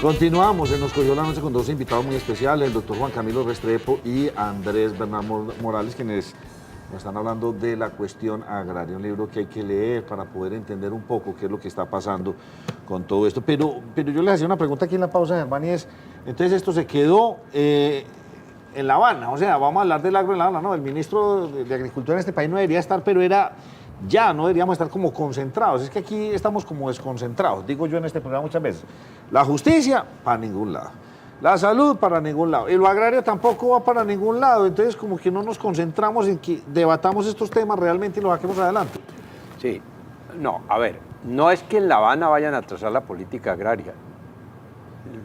Continuamos, se nos cogió la noche con dos invitados muy especiales, el doctor Juan Camilo Restrepo y Andrés Bernal Morales, quienes nos están hablando de la cuestión agraria, un libro que hay que leer para poder entender un poco qué es lo que está pasando con todo esto. Pero yo les hacía una pregunta aquí en la pausa, Germán, y es, entonces esto se quedó en La Habana, o sea, vamos a hablar del agro en La Habana, ¿no? El ministro de Agricultura en este país no debería estar, pero era... Ya no deberíamos estar como concentrados, es que aquí estamos como desconcentrados, digo yo en este programa muchas veces. La justicia, para ningún lado. La salud, para ningún lado. Y lo agrario tampoco va para ningún lado, entonces como que no nos concentramos en que debatamos estos temas realmente y los saquemos adelante. Sí, no, a ver, no es que en La Habana vayan a trazar la política agraria.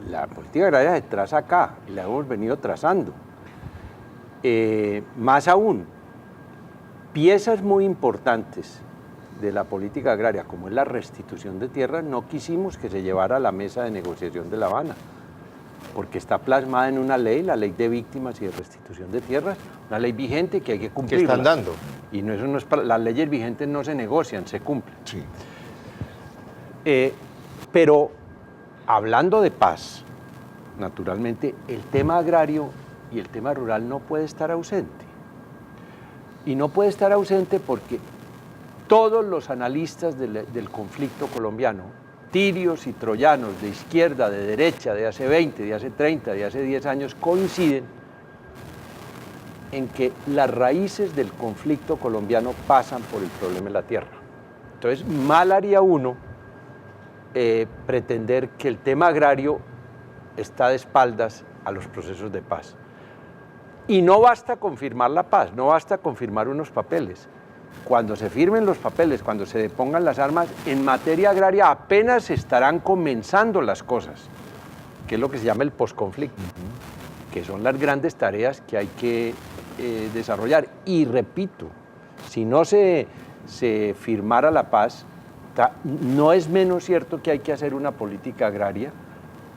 La política agraria se traza acá, y la hemos venido trazando. Más aún, piezas muy importantes de la política agraria, como es la restitución de tierras, no quisimos que se llevara a la mesa de negociación de La Habana, porque está plasmada en una ley, la ley de víctimas y de restitución de tierras, una ley vigente que hay que cumplir. ¿Qué están dando? Y no, eso no es las leyes vigentes no se negocian, se cumplen. Sí. Pero hablando de paz, naturalmente, el tema agrario y el tema rural no puede estar ausente. Y no puede estar ausente porque todos los analistas del conflicto colombiano, tirios y troyanos, de izquierda, de derecha, de hace 20, de hace 30, de hace 10 años, coinciden en que las raíces del conflicto colombiano pasan por el problema de la tierra. Entonces, mal haría uno pretender que el tema agrario está de espaldas a los procesos de paz. Y no basta con firmar la paz, no basta con firmar unos papeles. Cuando se firmen los papeles, cuando se depongan las armas, en materia agraria apenas se estarán comenzando las cosas, que es lo que se llama el posconflicto, que son las grandes tareas que hay que desarrollar. Y repito, si no se firmara la paz, no es menos cierto que hay que hacer una política agraria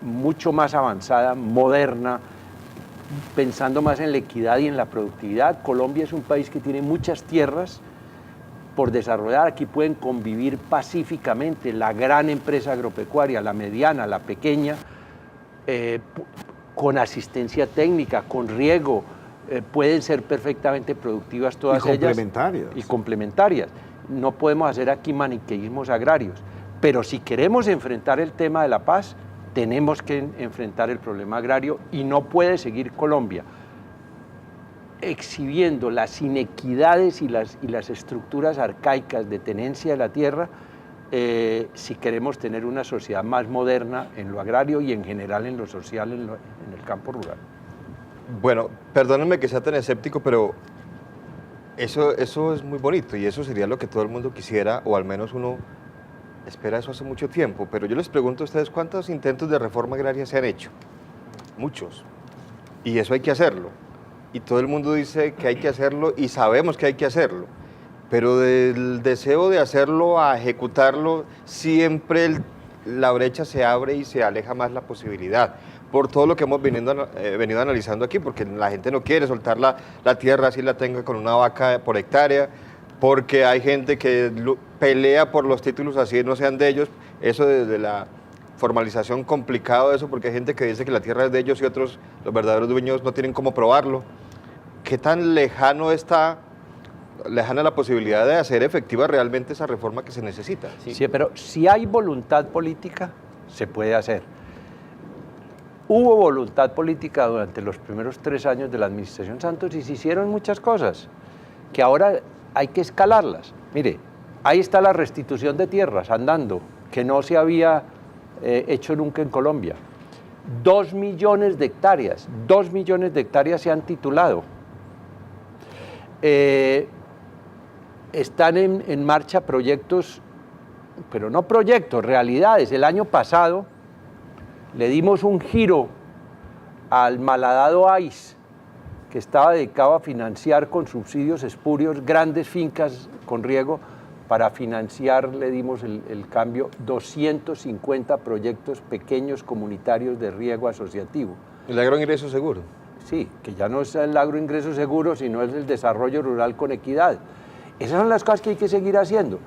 mucho más avanzada, moderna, pensando más en la equidad y en la productividad. Colombia es un país que tiene muchas tierras por desarrollar, aquí pueden convivir pacíficamente la gran empresa agropecuaria, la mediana, la pequeña, con asistencia técnica, con riego, pueden ser perfectamente productivas todas ellas. Y complementarias. No podemos hacer aquí maniqueísmos agrarios, pero si queremos enfrentar el tema de la paz, tenemos que enfrentar el problema agrario y no puede seguir Colombia exhibiendo las inequidades y las estructuras arcaicas de tenencia de la tierra si queremos tener una sociedad más moderna en lo agrario y en general en lo social, en el campo rural. Bueno, perdónenme que sea tan escéptico, pero eso es muy bonito y eso sería lo que todo el mundo quisiera, o al menos uno espera eso hace mucho tiempo, pero yo les pregunto a ustedes, ¿cuántos intentos de reforma agraria se han hecho? Muchos. Y eso hay que hacerlo. Y todo el mundo dice que hay que hacerlo y sabemos que hay que hacerlo. Pero del deseo de hacerlo a ejecutarlo, siempre la brecha se abre y se aleja más la posibilidad. Por todo lo que hemos venido analizando aquí, porque la gente no quiere soltar la tierra así la tenga con una vaca por hectárea, porque hay gente que pelea por los títulos así no sean de ellos, eso desde la formalización complicado de eso, porque hay gente que dice que la tierra es de ellos y otros, los verdaderos dueños, no tienen cómo probarlo. ¿Qué tan lejana la posibilidad de hacer efectiva realmente esa reforma que se necesita? Sí, pero si hay voluntad política, se puede hacer. Hubo voluntad política durante los primeros 3 años de la administración Santos y se hicieron muchas cosas que ahora hay que escalarlas. Mire, ahí está la restitución de tierras andando, que no se había hecho nunca en Colombia. 2 millones de hectáreas, 2 millones de hectáreas se han titulado. Están en marcha proyectos, pero no proyectos, realidades. El año pasado le dimos un giro al malhadado AIS, que estaba dedicado a financiar con subsidios espurios grandes fincas con riego. Para financiar le dimos el cambio 250 proyectos pequeños comunitarios de riego asociativo. ¿El agroingreso seguro? Sí, que ya no es el agroingreso seguro, sino es el desarrollo rural con equidad. Esas son las cosas que hay que seguir haciendo.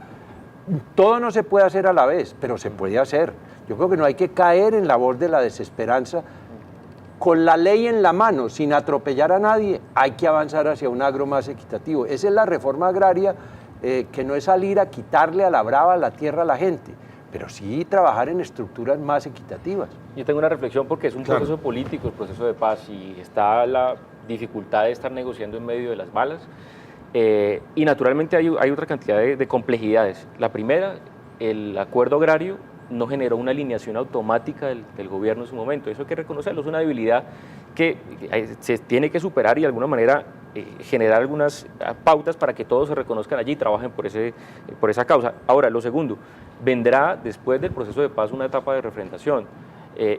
Todo no se puede hacer a la vez, pero se puede hacer. Yo creo que no hay que caer en la voz de la desesperanza. Con la ley en la mano, sin atropellar a nadie, hay que avanzar hacia un agro más equitativo. Esa es la reforma agraria, que no es salir a quitarle a la brava la tierra a la gente, pero sí trabajar en estructuras más equitativas. Yo tengo una reflexión porque es un proceso político, el proceso de paz, y está la dificultad de estar negociando en medio de las balas. Y naturalmente hay otra cantidad de complejidades. La primera, el acuerdo agrario no generó una alineación automática del gobierno en su momento. Eso hay que reconocerlo, es una debilidad que se tiene que superar y de alguna manera generar algunas pautas para que todos se reconozcan allí y trabajen por esa causa. Ahora, lo segundo, vendrá después del proceso de paz una etapa de refrendación.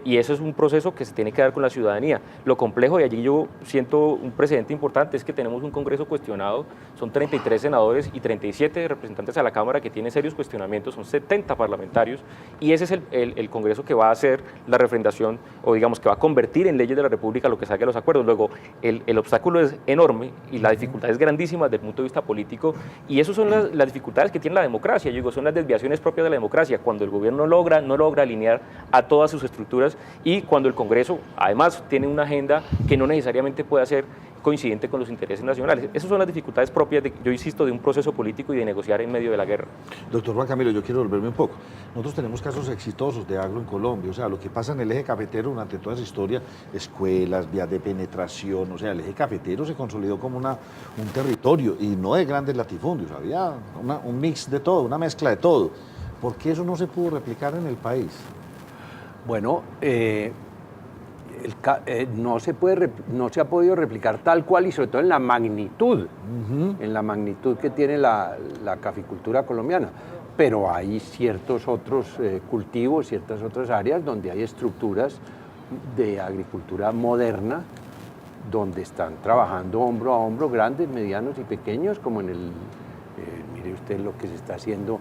Y eso es un proceso que se tiene que dar con la ciudadanía. Lo complejo, y allí yo siento un precedente importante, es que tenemos un Congreso cuestionado, son 33 senadores y 37 representantes a la Cámara que tienen serios cuestionamientos, son 70 parlamentarios, y ese es el Congreso que va a hacer la refrendación, o digamos que va a convertir en leyes de la República lo que salga de los acuerdos. Luego, el obstáculo es enorme y la dificultad es grandísima desde el punto de vista político, y esas son las dificultades que tiene la democracia. Yo digo, son las desviaciones propias de la democracia, cuando el gobierno no logra alinear a todas sus estructuras, y cuando el Congreso además tiene una agenda que no necesariamente puede ser coincidente con los intereses nacionales. Esas son las dificultades propias, yo insisto, de un proceso político y de negociar en medio de la guerra. Doctor Juan Camilo, yo quiero volverme un poco. Nosotros tenemos casos exitosos de agro en Colombia, o sea, lo que pasa en el eje cafetero durante toda esa historia, escuelas, vías de penetración, o sea, el eje cafetero se consolidó como un territorio, y no de grandes latifundios, había un mix de todo, una mezcla de todo. ¿Por qué eso no se pudo replicar en el país? Bueno, no se ha podido replicar tal cual, y sobre todo en la magnitud, que tiene la caficultura colombiana. Pero hay ciertos otros cultivos, ciertas otras áreas donde hay estructuras de agricultura moderna, donde están trabajando hombro a hombro grandes, medianos y pequeños, como mire usted lo que se está haciendo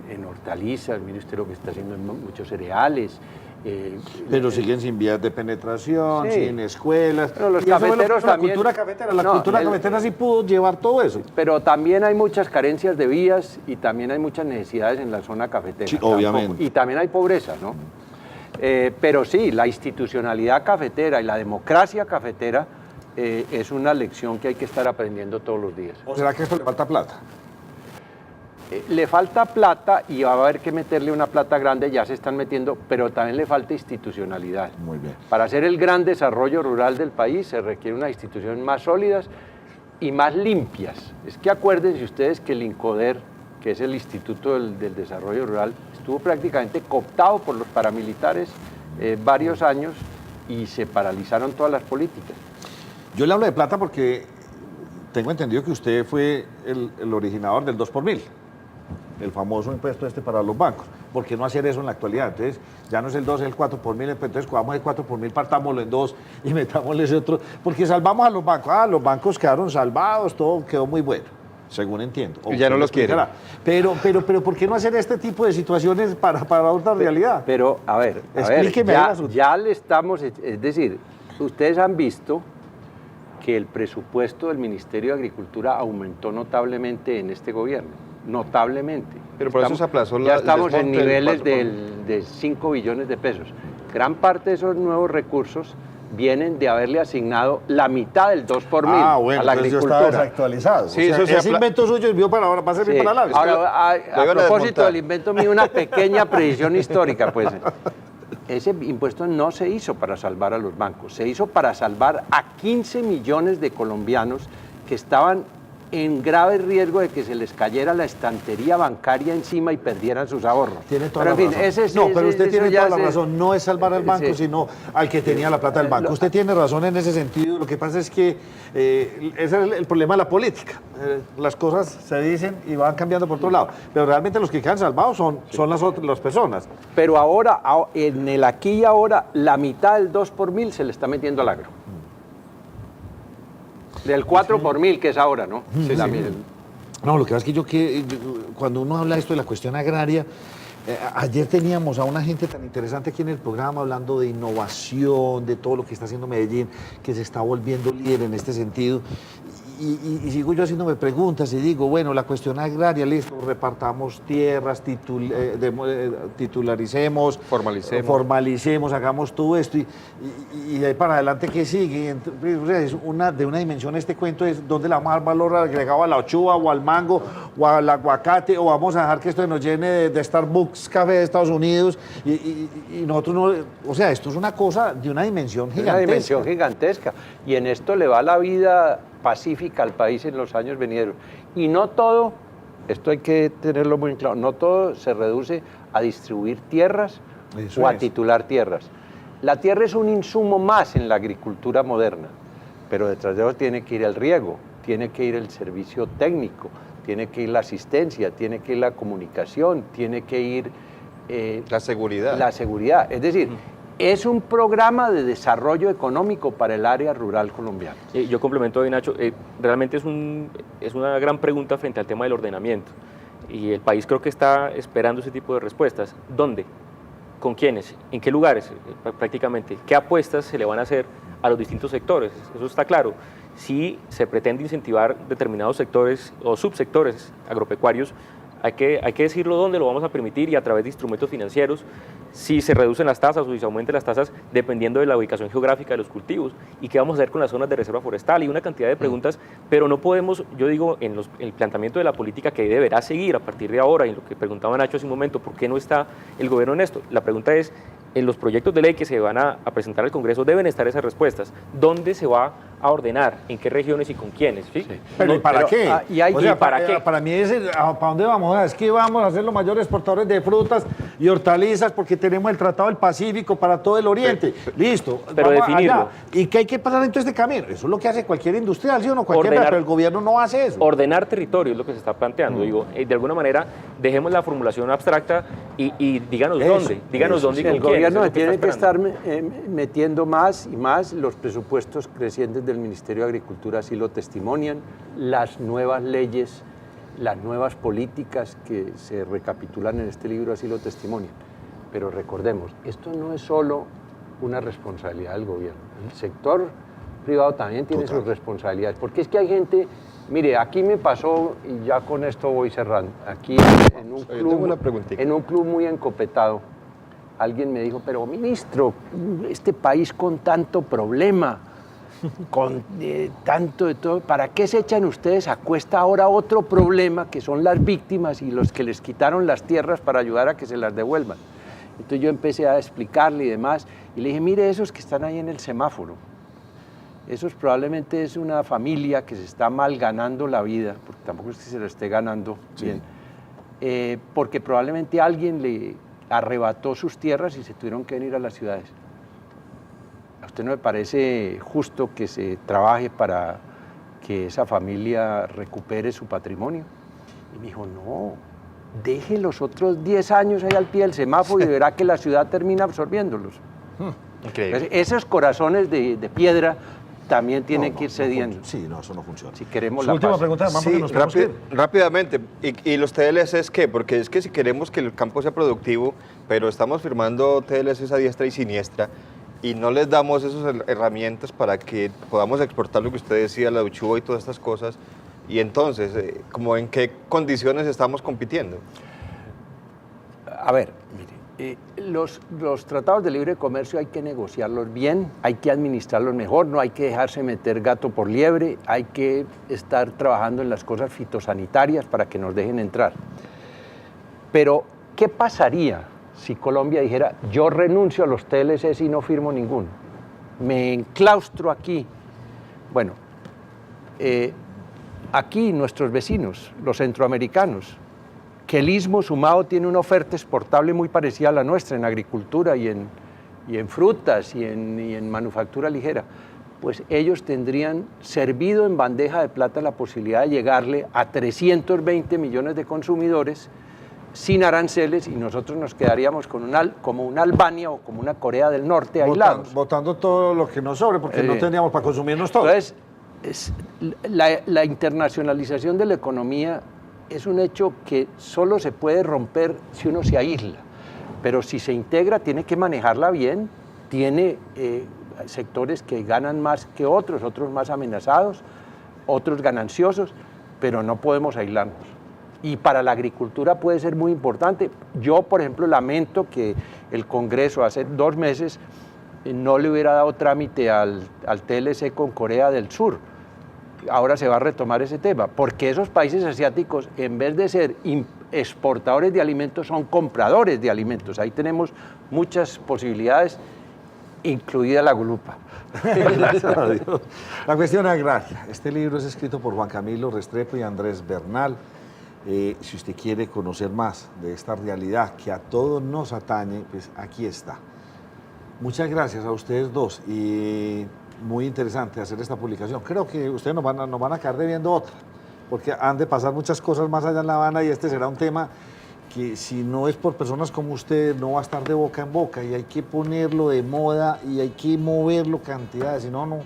en hortalizas, mire usted lo que se está haciendo en muchos cereales. Pero siguen sin vías de penetración, sí, sin escuelas. Pero los cafeteros también. La cultura cafetera sí pudo llevar todo eso. Pero también hay muchas carencias de vías y también hay muchas necesidades en la zona cafetera. Sí, obviamente. Y también hay pobreza, ¿no? Pero sí, la institucionalidad cafetera y la democracia cafetera es una lección que hay que estar aprendiendo todos los días. ¿O será que esto le falta plata? Le falta plata y va a haber que meterle una plata grande, ya se están metiendo, pero también le falta institucionalidad. Muy bien. Para hacer el gran desarrollo rural del país se requiere unas instituciones más sólidas y más limpias. Es que acuérdense ustedes que el INCODER, que es el Instituto del Desarrollo Rural, estuvo prácticamente cooptado por los paramilitares varios años y se paralizaron todas las políticas. Yo le hablo de plata porque tengo entendido que usted fue el originador del 2 por 1000. El famoso impuesto para los bancos. ¿Por qué no hacer eso en la actualidad? Entonces, ya no es el 2, es el 4 por 1000, entonces cogamos el 4 por 1000, partámoslo en 2 y metámosle ese otro, porque salvamos a los bancos. Los bancos quedaron salvados, todo quedó muy bueno, según entiendo. Y ya no los quieren. Pero, ¿por qué no hacer este tipo de situaciones para otra realidad? Pero, a ver, ya le estamos, es decir, ustedes han visto que el presupuesto del Ministerio de Agricultura aumentó notablemente en este gobierno. Notablemente. Pero por eso se aplazó ya estamos en niveles de 5 billones de pesos. Gran parte de esos nuevos recursos vienen de haberle asignado la mitad del 2 por 1000 a la agricultura. Yo estaba desactualizado. Sí, o sea, ese invento suyo es para servir para la vez. Ahora, a propósito del invento mío, una pequeña precisión histórica, pues. Ese impuesto no se hizo para salvar a los bancos, se hizo para salvar a 15 millones de colombianos que estaban en grave riesgo de que se les cayera la estantería bancaria encima y perdieran sus ahorros. Tiene toda la razón. Pero usted tiene toda la razón. No es salvar al banco, sino al que tenía la plata del banco. Usted tiene razón en ese sentido. Lo que pasa es que ese es el problema de la política. Las cosas se dicen y van cambiando por todos lados. Pero realmente los que quedan salvados son las personas. Pero ahora, en el aquí y ahora, la mitad del 2 por 1000 se le está metiendo al agro. Del 4 por 1000, que es ahora, ¿no? Sí. No, lo que pasa es que cuando uno habla de esto de la cuestión agraria, ayer teníamos a una gente tan interesante aquí en el programa hablando de innovación, de todo lo que está haciendo Medellín, que se está volviendo líder en este sentido. y sigo yo haciéndome preguntas y digo, bueno, la cuestión agraria, listo, repartamos tierras, titularicemos, formalicemos, hagamos todo esto y de ahí para adelante, ¿qué sigue? O sea, es de una dimensión este cuento, es dónde le vamos a dar valor agregado a la ochuva o al mango o al aguacate, o vamos a dejar que esto nos llene de Starbucks café de Estados Unidos y nosotros no, o sea, esto es una cosa de una dimensión gigantesca. Una dimensión gigantesca, y en esto le va la vida pacífica al país en los años venideros. Y no todo, esto hay que tenerlo muy claro, no todo se reduce a distribuir tierras o a titular tierras. La tierra es un insumo más en la agricultura moderna, pero detrás de eso tiene que ir el riego, tiene que ir el servicio técnico, tiene que ir la asistencia, tiene que ir la comunicación, tiene que ir la seguridad. La seguridad. Es decir, es un programa de desarrollo económico para el área rural colombiana. Yo complemento hoy, Nacho, realmente es una gran pregunta frente al tema del ordenamiento, y el país creo que está esperando ese tipo de respuestas. ¿Dónde? ¿Con quiénes? ¿En qué lugares? Prácticamente. ¿Qué apuestas se le van a hacer a los distintos sectores? Eso está claro. Si se pretende incentivar determinados sectores o subsectores agropecuarios, hay que decirlo dónde lo vamos a permitir y a través de instrumentos financieros, si se reducen las tasas o si se aumentan las tasas dependiendo de la ubicación geográfica de los cultivos, y qué vamos a hacer con las zonas de reserva forestal, y una cantidad de preguntas, pero no podemos, yo digo, en el planteamiento de la política que deberá seguir a partir de ahora, y lo que preguntaba Nacho hace un momento, ¿por qué no está el gobierno en esto? La pregunta es, en los proyectos de ley que se van a presentar al Congreso deben estar esas respuestas. ¿Dónde se va a ordenar? ¿En qué regiones y con quiénes? ¿Sí? Sí. Pero ¿y para qué? O sea, ¿para qué? Para mí es, ¿para dónde vamos? Es que vamos a ser los mayores exportadores de frutas y hortalizas porque tenemos el Tratado del Pacífico para todo el Oriente. Listo. Pero vamos definirlo. allá. ¿Y qué hay que pasar en todo este camino? Eso es lo que hace cualquier industrial, ¿sí o no? Pero el gobierno no hace eso. Ordenar territorio es lo que se está planteando. Digo, de alguna manera, dejemos la formulación abstracta y díganos dónde. Díganos dónde y con el quiénes. gobierno tiene que estar metiendo más y más. Los presupuestos crecientes del Ministerio de Agricultura así lo testimonian. Las nuevas leyes, las nuevas políticas que se recapitulan en este libro así lo testimonian. Pero recordemos, esto no es solo una responsabilidad del gobierno. El sector privado también tiene sus responsabilidades. Porque es que hay gente, mire, aquí me pasó, y ya con esto voy cerrando, aquí en un club muy encopetado, alguien me dijo, pero ministro, este país con tanto problema, con tanto de todo, ¿para qué se echan ustedes a cuesta ahora otro problema que son las víctimas y los que les quitaron las tierras para ayudar a que se las devuelvan? Entonces yo empecé a explicarle y demás, y le dije, mire, esos que están ahí en el semáforo, esos probablemente es una familia que se está mal ganando la vida, porque tampoco es que se la esté ganando bien, porque probablemente alguien le arrebató sus tierras y se tuvieron que venir a las ciudades. ¿A usted no le parece justo que se trabaje para que esa familia recupere su patrimonio? Y me dijo, no, deje los otros 10 años ahí al pie del semáforo y verá que la ciudad termina absorbiéndolos. Increíble. Entonces, esos corazones de piedra también tienen que ir cediendo. Sí, no, eso no funciona. Si queremos Su la última paz. pregunta, además, porque Sí, nos tenemos que ir. rápidamente. ¿Y los TLCs qué? Porque es que si queremos que el campo sea productivo, pero estamos firmando TLCs a diestra y siniestra, y no les damos esas herramientas para que podamos exportar lo que usted decía, la uchuva y todas estas cosas, y entonces, ¿como en qué condiciones estamos compitiendo? A ver, mire, los tratados de libre comercio hay que negociarlos bien, hay que administrarlos mejor, no hay que dejarse meter gato por liebre, hay que estar trabajando en las cosas fitosanitarias para que nos dejen entrar. Pero, ¿qué pasaría si Colombia dijera, yo renuncio a los TLCs y no firmo ninguno? Me enclaustro aquí. Bueno, aquí nuestros vecinos, los centroamericanos, que el Istmo sumado tiene una oferta exportable muy parecida a la nuestra en agricultura y en frutas y en manufactura ligera, pues ellos tendrían servido en bandeja de plata la posibilidad de llegarle a 320 millones de consumidores sin aranceles, y nosotros nos quedaríamos con como una Albania o como una Corea del Norte aislados. Votando todo lo que nos sobre, porque no tendríamos para consumirnos todo. Entonces, la internacionalización de la economía es un hecho que solo se puede romper si uno se aísla, pero si se integra tiene que manejarla bien, tiene sectores que ganan más que otros más amenazados, otros gananciosos, pero no podemos aislarnos. Y para la agricultura puede ser muy importante. Yo, por ejemplo, lamento que el Congreso hace 2 meses no le hubiera dado trámite al TLC con Corea del Sur. Ahora se va a retomar ese tema, porque esos países asiáticos, en vez de ser exportadores de alimentos, son compradores de alimentos. Ahí tenemos muchas posibilidades, incluida la gulupa. Gracias a Dios. La cuestión agraria. Este libro es escrito por Juan Camilo Restrepo y Andrés Bernal. Si usted quiere conocer más de esta realidad que a todos nos atañe, pues aquí está. Muchas gracias a ustedes dos y muy interesante hacer esta publicación. Creo que ustedes nos van a quedar debiendo otra, porque han de pasar muchas cosas más allá en La Habana y este será un tema que si no es por personas como ustedes no va a estar de boca en boca y hay que ponerlo de moda y hay que moverlo cantidades, si no, no.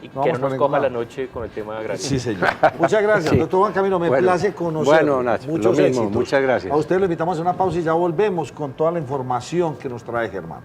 Y que no nos coja la noche con el tema agrario. Sí, señor. Muchas gracias, Sí. doctor Juan Camilo. Me place conocerlo. Bueno, Nacho, Muchos lo mismo, éxitos. muchas gracias. A usted lo invitamos a una pausa y ya volvemos con toda la información que nos trae Germán.